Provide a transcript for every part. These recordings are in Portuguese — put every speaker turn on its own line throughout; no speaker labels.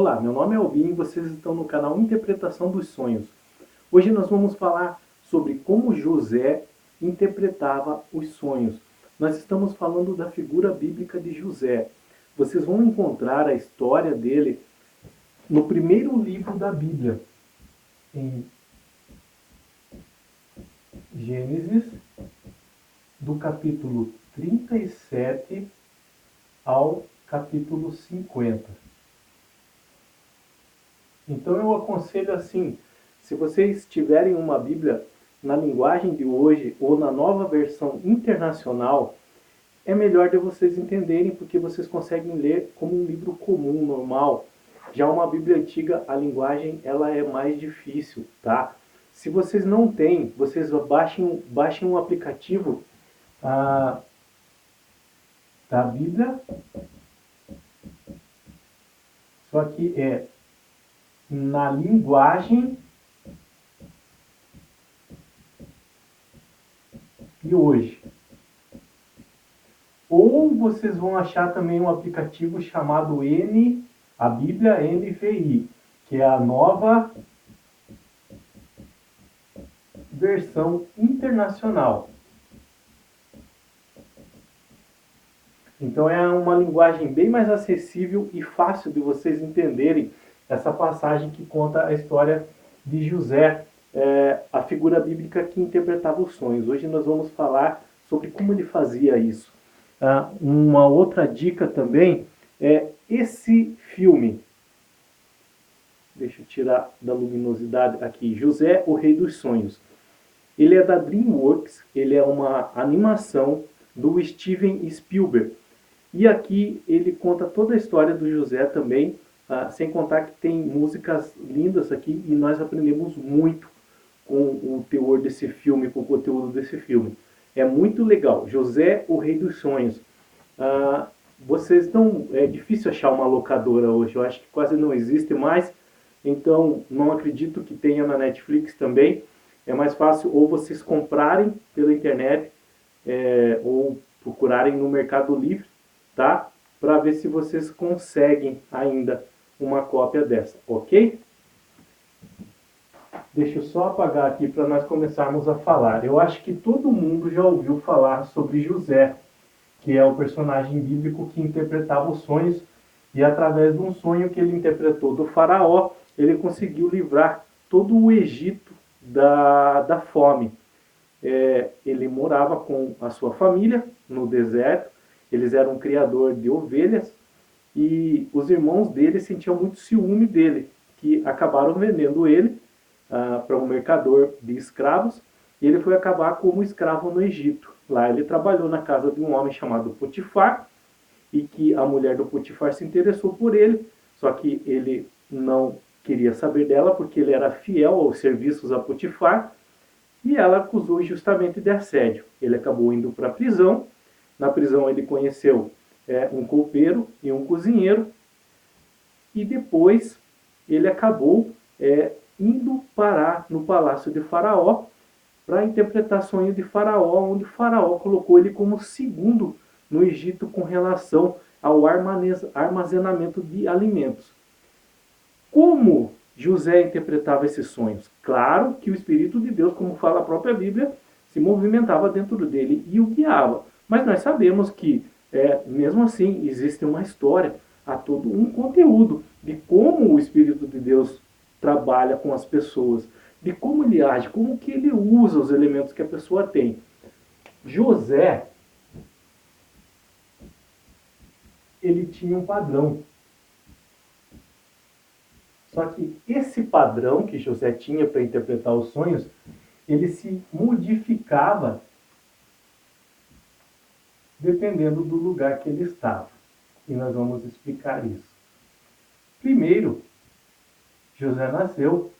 Olá, meu nome é Albin e vocês estão no canal Interpretação dos Sonhos. Hoje nós vamos falar sobre como José interpretava os sonhos. Nós estamos falando da figura bíblica de José. Vocês vão encontrar a história dele no primeiro livro da Bíblia, em Gênesis, do capítulo 37 ao capítulo 50. Então eu aconselho assim, se vocês tiverem uma Bíblia na linguagem de hoje ou na nova versão internacional, é melhor de vocês entenderem porque vocês conseguem ler como um livro comum, normal. Já uma Bíblia antiga, a linguagem ela é mais difícil, tá? Se vocês não têm, vocês baixem um aplicativo da Bíblia, só que é na linguagem de hoje. Ou vocês vão achar também um aplicativo chamado a Bíblia NVI, que é a nova versão internacional. Então é uma linguagem bem mais acessível e fácil de vocês entenderem essa passagem que conta a história de José, a figura bíblica que interpretava os sonhos. Hoje nós vamos falar sobre como ele fazia isso. Uma outra dica também é esse filme. Deixa eu tirar da luminosidade aqui. José, o Rei dos Sonhos. Ele é da DreamWorks, ele é uma animação do Steven Spielberg. E aqui ele conta toda a história do José também, sem contar que tem músicas lindas aqui e nós aprendemos muito com o teor desse filme, com o conteúdo desse filme. É muito legal. José, o Rei dos Sonhos. Vocês não... É difícil achar uma locadora hoje, eu acho que quase não existe mais, então não acredito que tenha na Netflix também. É mais fácil ou vocês comprarem pela internet, ou procurarem no Mercado Livre, tá? Para ver se vocês conseguem ainda uma cópia dessa, ok? Deixa eu só apagar aqui para nós começarmos a falar. Eu acho que todo mundo já ouviu falar sobre José, que é o personagem bíblico que interpretava os sonhos, e através de um sonho que ele interpretou do faraó, ele conseguiu livrar todo o Egito da fome. Ele morava com a sua família no deserto, eles eram um criador de ovelhas, e os irmãos dele sentiam muito ciúme dele, que acabaram vendendo ele para um mercador de escravos, e ele foi acabar como escravo no Egito. Lá ele trabalhou na casa de um homem chamado Potifar, e que a mulher do Potifar se interessou por ele, só que ele não queria saber dela, porque ele era fiel aos serviços a Potifar, e ela acusou justamente de assédio. Ele acabou indo para a prisão. Na prisão ele conheceu um copeiro e um cozinheiro, e depois ele acabou indo parar no palácio de Faraó para interpretar sonho de Faraó, onde Faraó colocou ele como segundo no Egito com relação ao armazenamento de alimentos. Como José interpretava esses sonhos? Claro que o Espírito de Deus, como fala a própria Bíblia, se movimentava dentro dele e o guiava. Mas nós sabemos que, mesmo assim, existe uma história, há todo um conteúdo de como o Espírito de Deus trabalha com as pessoas, de como ele age, como que ele usa os elementos que a pessoa tem. José, ele tinha um padrão. Só que esse padrão que José tinha para interpretar os sonhos, ele se modificava dependendo do lugar que ele estava. E nós vamos explicar isso. Primeiro, José nasceu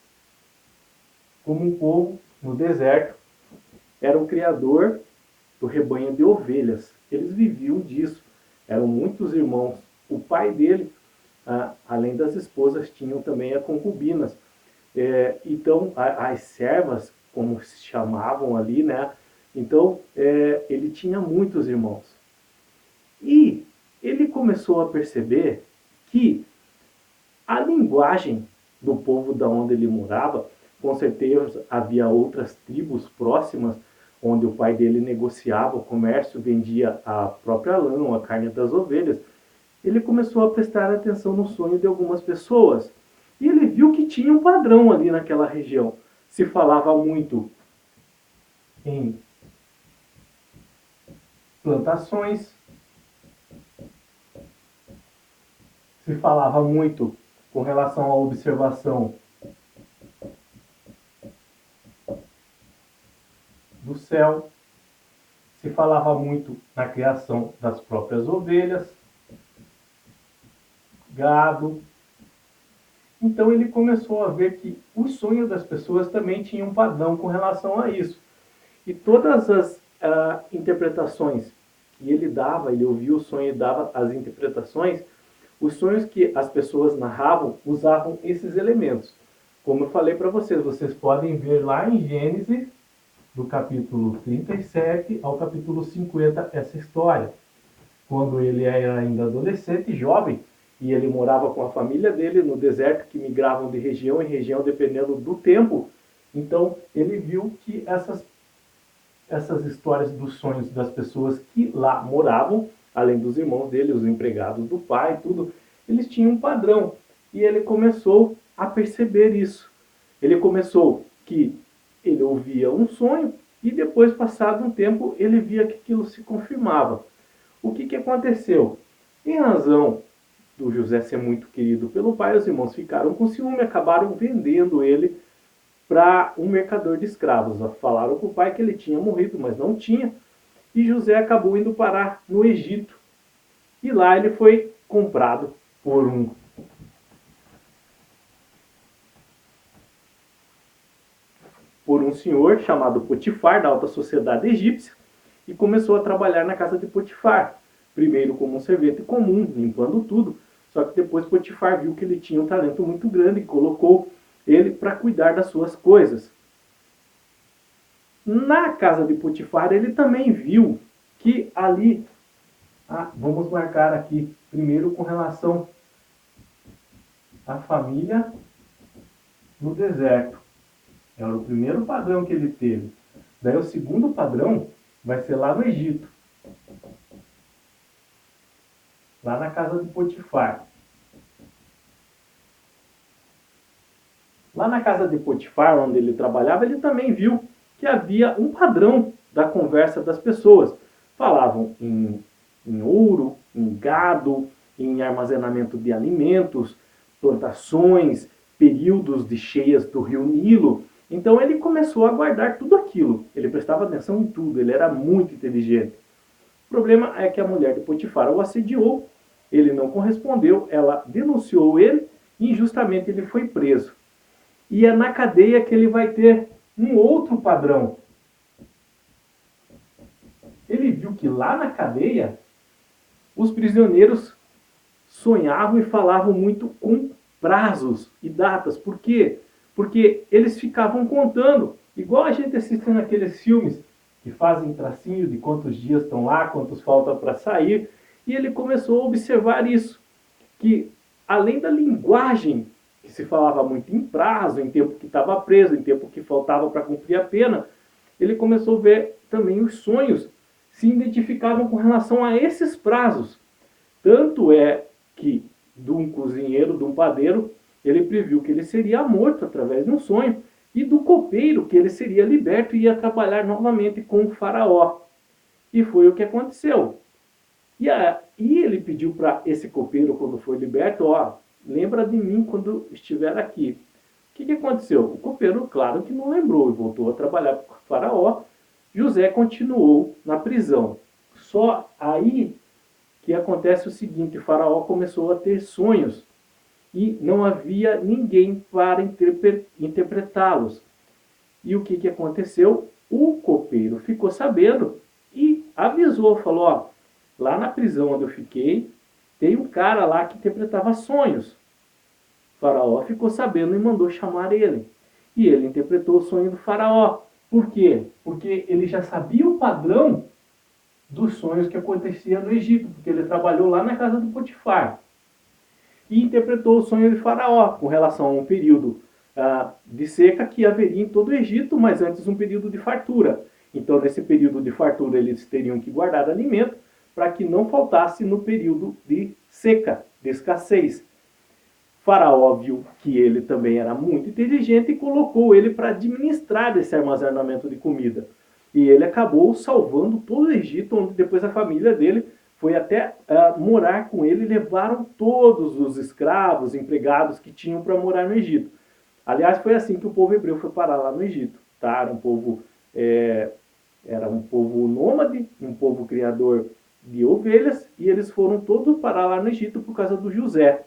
como um povo no deserto. Era um criador do rebanho de ovelhas. Eles viviam disso. Eram muitos irmãos. O pai dele, além das esposas, tinham também as concubinas. Então, as servas, como se chamavam ali, né? Então, ele tinha muitos irmãos. E ele começou a perceber que A linguagem do povo da onde ele morava, com certeza havia outras tribos próximas, onde o pai dele negociava o comércio, vendia a própria lã, a carne das ovelhas. Ele começou a prestar atenção no sonho de algumas pessoas. E ele viu que tinha um padrão ali naquela região. Se falava muito em plantações, se falava muito com relação à observação do céu, se falava muito na criação das próprias ovelhas, gado. Então ele começou a ver que os sonhos das pessoas também tinham um padrão com relação a isso. E todas as interpretações que ele dava, ele ouvia o sonho e dava as interpretações, os sonhos que as pessoas narravam usavam esses elementos. Como eu falei para vocês, vocês podem ver lá em Gênesis, do capítulo 37 ao capítulo 50, essa história. Quando ele era ainda adolescente, jovem, e ele morava com a família dele no deserto, que migravam de região em região dependendo do tempo. Então ele viu que essas histórias dos sonhos das pessoas que lá moravam, além dos irmãos dele, os empregados do pai, tudo, eles tinham um padrão. E ele começou a perceber isso. Ele começou que ele ouvia um sonho e depois, passado um tempo, ele via que aquilo se confirmava. O que aconteceu? Em razão do José ser muito querido pelo pai, os irmãos ficaram com ciúme, acabaram vendendo ele para um mercador de escravos. Falaram com o pai que ele tinha morrido, mas não tinha. E José acabou indo parar no Egito. E lá ele foi comprado por um senhor chamado Potifar, da alta sociedade egípcia, e começou a trabalhar na casa de Potifar. Primeiro como um servente comum, limpando tudo. Só que depois Potifar viu que ele tinha um talento muito grande e colocou ele para cuidar das suas coisas. Na casa de Potifar, ele também viu que ali, vamos marcar aqui primeiro com relação à família no deserto. Era o primeiro padrão que ele teve. Daí o segundo padrão vai ser lá no Egito. Lá na casa de Potifar. Lá na casa de Potifar, onde ele trabalhava, ele também viu que havia um padrão da conversa das pessoas. Falavam em ouro, em gado, em armazenamento de alimentos, plantações, períodos de cheias do rio Nilo. Então ele começou a guardar tudo aquilo. Ele prestava atenção em tudo, ele era muito inteligente. O problema é que a mulher de Potifar o assediou, ele não correspondeu, ela denunciou ele e injustamente ele foi preso. E é na cadeia que ele vai ter um outro padrão. Ele viu que lá na cadeia, os prisioneiros sonhavam e falavam muito com prazos e datas. Por quê? Porque eles ficavam contando, igual a gente assiste naqueles filmes que fazem tracinho de quantos dias estão lá, quantos faltam para sair. E ele começou a observar isso, que além da linguagem que se falava muito em prazo, em tempo que estava preso, em tempo que faltava para cumprir a pena, ele começou a ver também os sonhos se identificavam com relação a esses prazos. Tanto é que de um cozinheiro, de um padeiro, ele previu que ele seria morto através de um sonho, e do copeiro que ele seria liberto e ia trabalhar novamente com o faraó. E foi o que aconteceu. E ele pediu para esse copeiro, quando foi liberto, lembra de mim quando estiver aqui. O que aconteceu? O copeiro, claro que não lembrou e voltou a trabalhar para o faraó. José continuou na prisão. Só aí que acontece o seguinte: o faraó começou a ter sonhos e não havia ninguém para interpretá-los. E o que aconteceu? O copeiro ficou sabendo e avisou, falou: lá na prisão onde eu fiquei, tem um cara lá que interpretava sonhos. O faraó ficou sabendo e mandou chamar ele. E ele interpretou o sonho do faraó. Por quê? Porque ele já sabia o padrão dos sonhos que acontecia no Egito, porque ele trabalhou lá na casa do Potifar. e interpretou o sonho de Faraó com relação a um período de seca que haveria em todo o Egito, mas antes um período de fartura. Então, nesse período de fartura, eles teriam que guardar alimento para que não faltasse no período de seca, de escassez. Faraó viu que ele também era muito inteligente e colocou ele para administrar esse armazenamento de comida. E ele acabou salvando todo o Egito, onde depois a família dele foi até morar com ele e levaram todos os escravos, empregados que tinham para morar no Egito. Aliás, foi assim que o povo hebreu foi parar lá no Egito. Tá? Era um povo nômade, um povo criador de ovelhas, e eles foram todos parar lá no Egito por causa do José.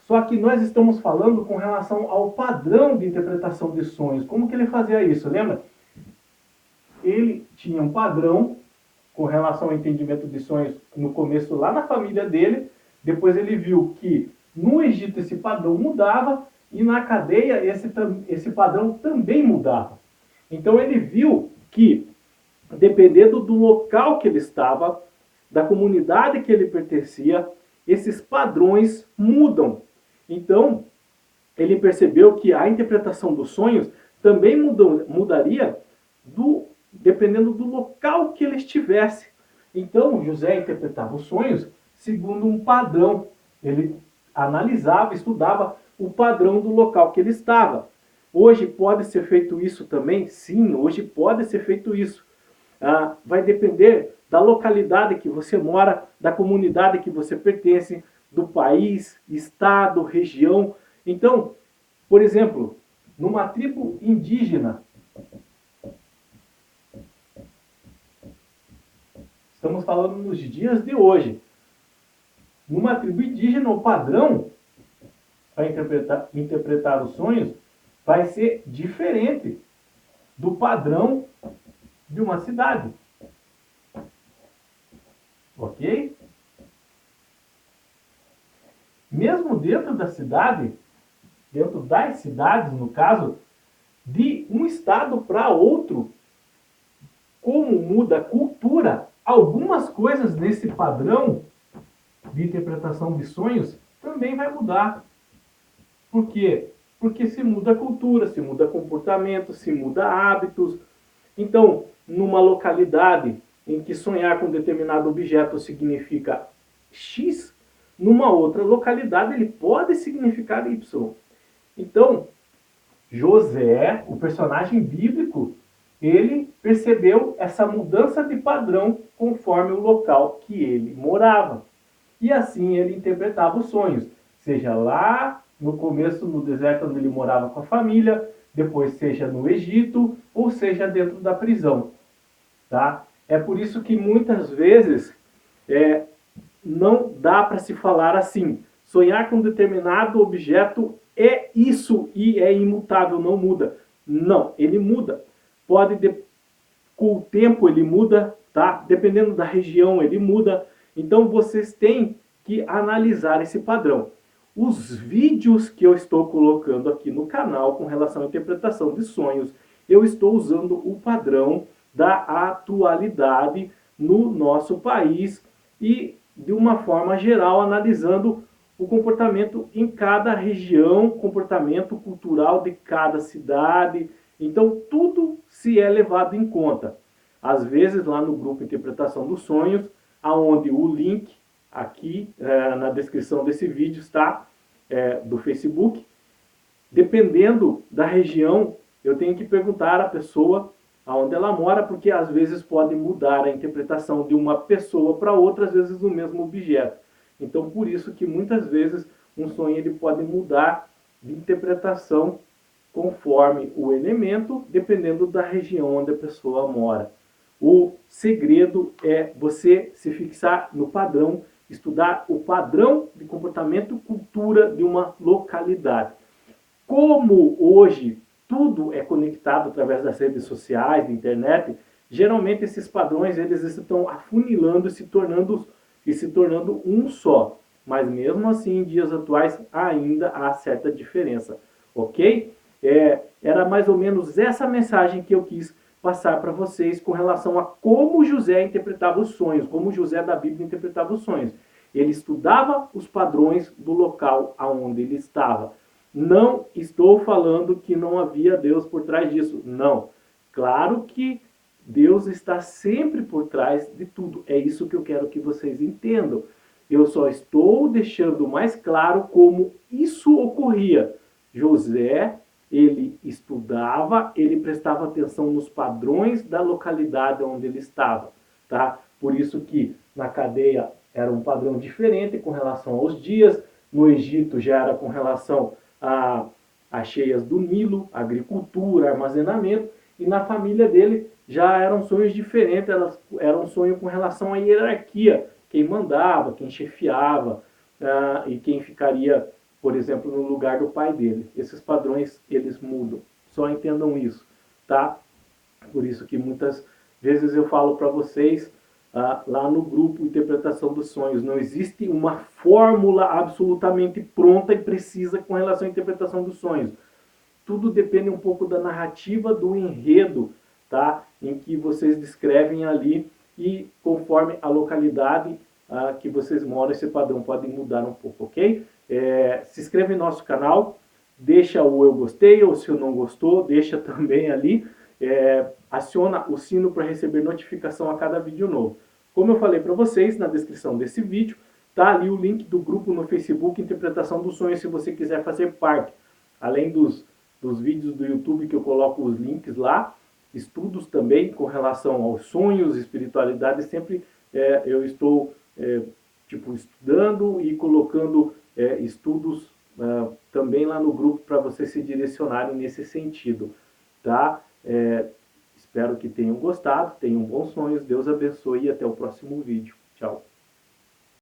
Só que nós estamos falando com relação ao padrão de interpretação de sonhos. Como que ele fazia isso? Lembra? Ele tinha um padrão com relação ao entendimento de sonhos no começo lá na família dele. Depois ele viu que no Egito esse padrão mudava e na cadeia esse padrão também mudava. Então ele viu que, dependendo do local que ele estava, da comunidade que ele pertencia, esses padrões mudam. Então, ele percebeu que a interpretação dos sonhos também mudaria dependendo do local que ele estivesse. Então, José interpretava os sonhos segundo um padrão. Ele analisava, estudava o padrão do local que ele estava. Hoje pode ser feito isso também? Sim, hoje pode ser feito isso. Vai depender da localidade que você mora, da comunidade que você pertence, do país, estado, região. Então, por exemplo, numa tribo indígena, estamos falando nos dias de hoje, numa tribo indígena, o padrão para interpretar os sonhos vai ser diferente do padrão de uma cidade. Ok? Mesmo dentro da cidade, dentro das cidades, no caso, de um estado para outro, como muda a cultura, algumas coisas nesse padrão de interpretação de sonhos também vai mudar. Por quê? Porque se muda a cultura, se muda comportamento, se muda hábitos. Então, numa localidade em que sonhar com determinado objeto significa X, numa outra localidade ele pode significar Y. Então, José, o personagem bíblico, ele percebeu essa mudança de padrão conforme o local que ele morava. E assim ele interpretava os sonhos, seja lá no começo no deserto onde ele morava com a família, depois seja no Egito ou seja dentro da prisão. Tá? É por isso que muitas vezes não dá para se falar assim. Sonhar com um determinado objeto é isso e é imutável, não muda. Não, ele muda. Com o tempo ele muda, tá? Dependendo da região ele muda. Então vocês têm que analisar esse padrão. Os vídeos que eu estou colocando aqui no canal com relação à interpretação de sonhos, eu estou usando o padrão da atualidade no nosso país e de uma forma geral analisando o comportamento em cada região, comportamento cultural de cada cidade. Então tudo se é levado em conta. Às vezes lá no grupo Interpretação dos Sonhos, aonde o link aqui na descrição desse vídeo está, do Facebook, dependendo da região, eu tenho que perguntar à pessoa aonde ela mora, porque às vezes pode mudar a interpretação de uma pessoa para outra, às vezes do mesmo objeto. Então, por isso que muitas vezes um sonho ele pode mudar de interpretação conforme o elemento, dependendo da região onde a pessoa mora. O segredo é você se fixar no padrão, estudar o padrão de comportamento, cultura de uma localidade. Como hoje tudo é conectado através das redes sociais, da internet, geralmente esses padrões eles estão afunilando e se tornando um só. Mas mesmo assim, em dias atuais, ainda há certa diferença. Ok? Era mais ou menos essa mensagem que eu quis passar para vocês com relação a como José interpretava os sonhos, como José da Bíblia interpretava os sonhos. Ele estudava os padrões do local aonde ele estava. Não estou falando que não havia Deus por trás disso. Não. Claro que Deus está sempre por trás de tudo. É isso que eu quero que vocês entendam. Eu só estou deixando mais claro como isso ocorria. José, ele estudava, ele prestava atenção nos padrões da localidade onde ele estava, tá? Por isso que na cadeia era um padrão diferente com relação aos dias, no Egito já era com relação a cheias do Nilo, agricultura, armazenamento, e na família dele já eram sonhos diferentes, era um sonho com relação à hierarquia, quem mandava, quem chefiava, e quem ficaria, por exemplo, no lugar do pai dele. Esses padrões, eles mudam. Só entendam isso, tá? Por isso que muitas vezes eu falo para vocês, lá no grupo Interpretação dos Sonhos, não existe uma fórmula absolutamente pronta e precisa com relação à interpretação dos sonhos. Tudo depende um pouco da narrativa, do enredo, tá? Em que vocês descrevem ali, e conforme a localidade que vocês moram, esse padrão pode mudar um pouco, ok? Se inscreve no nosso canal, deixa o eu gostei, ou se não gostou, deixa também ali, aciona o sino para receber notificação a cada vídeo novo. Como eu falei para vocês, na descrição desse vídeo, tá ali o link do grupo no Facebook Interpretação dos Sonhos, se você quiser fazer parte. Além dos vídeos do YouTube que eu coloco os links lá, estudos também com relação aos sonhos, espiritualidade, sempre eu estou estudando e colocando estudos também lá no grupo para vocês se direcionarem nesse sentido, tá? Espero que tenham gostado, tenham bons sonhos, Deus abençoe e até o próximo vídeo. Tchau!